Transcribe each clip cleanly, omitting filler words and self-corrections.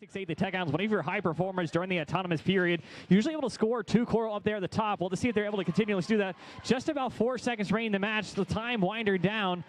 6-8, the Tech Hounds, one of your high performers during the autonomous period, usually able to score 2 Coral up there at the top. We'll just see if they're able to continuously do that. Just about 4 seconds remaining in the match, the time winding down.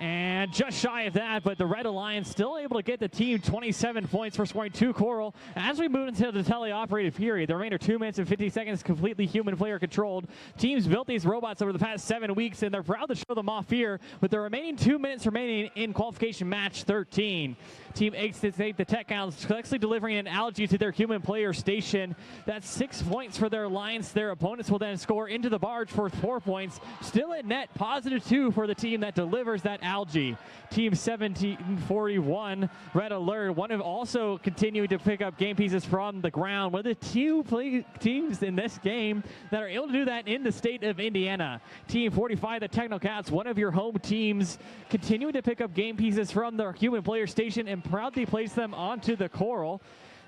And just shy of that, but the Red Alliance still able to get the team 27 points for scoring 2 Coral. As we move into the teleoperated period, the remainder 2 minutes and 50 seconds, completely human player controlled. Teams built these robots over the past 7 weeks, and they're proud to show them off here with the remaining 2 minutes remaining in qualification match 13. Team 8-8, the Tech Hounds, actually delivering an algae to their human player station. That's 6 points for their alliance. Their opponents will then score into the barge for 4 points. Still at net, +2 for the team that delivers that algae. Team 1741, Red Alert, one of also continuing to pick up game pieces from the ground. One of the 2 teams in this game that are able to do that in the state of Indiana. Team 45, the Technocats, one of your home teams, continuing to pick up game pieces from their human player station and proudly place them onto the Coral.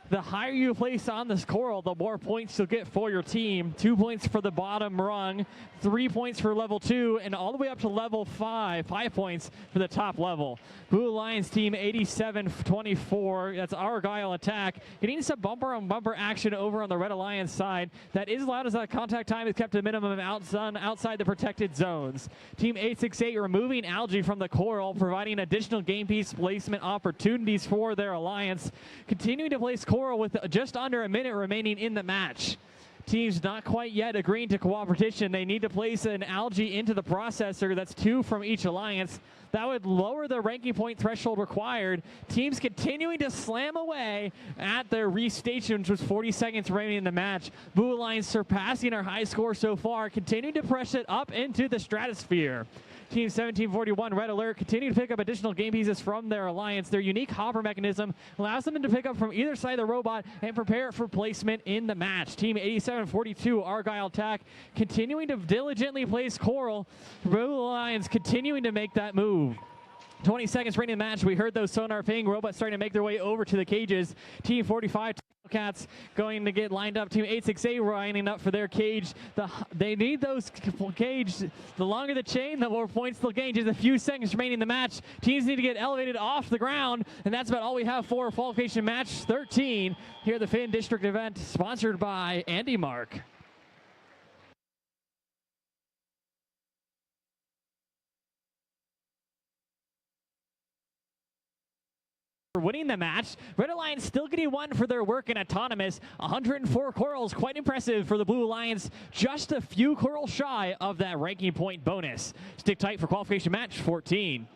The higher you place on this Coral, the more points you'll get for your team. 2 points for the bottom rung, 3 points for level 2, and all the way up to level 5, 5 points for the top level. Blue Alliance team 8724, that's Argyle attack, getting some bumper-on-bumper action over on the Red Alliance side. That is allowed as that contact time is kept to a minimum outside the protected zones. Team 868 removing algae from the Coral, providing additional game piece placement opportunities for their alliance. Continuing to place Coral with just under a minute remaining in the match. Teams not quite yet agreeing to cooperation. They need to place an algae into the processor. That's 2 from each alliance. That would lower the ranking point threshold required. Teams continuing to slam away at their restation, which was 40 seconds remaining in the match. Blue Alliance surpassing our high score so far, continuing to press it up into the stratosphere. Team 1741, Red Alert, continue to pick up additional game pieces from their alliance. Their unique hopper mechanism allows them to pick up from either side of the robot and prepare for placement in the match. Team 8742, Argyle attack, continuing to diligently place Coral. Blue Alliance continuing to make that move. 20 seconds remaining in the match. We heard those sonar ping robots starting to make their way over to the cages. Team 45 Cats going to get lined up. Team 868 lining up for their cage. They need those cage. The longer the chain, the more points they'll gain. Just a few seconds remaining in the match. Teams need to get elevated off the ground, and that's about all we have for qualification match 13 here at the Finn District event, sponsored by Andy Mark. Winning the match. Red Alliance still getting 1 for their work in autonomous. 104 Corals, quite impressive for the Blue Alliance. Just a few Corals shy of that ranking point bonus. Stick tight for qualification match 14.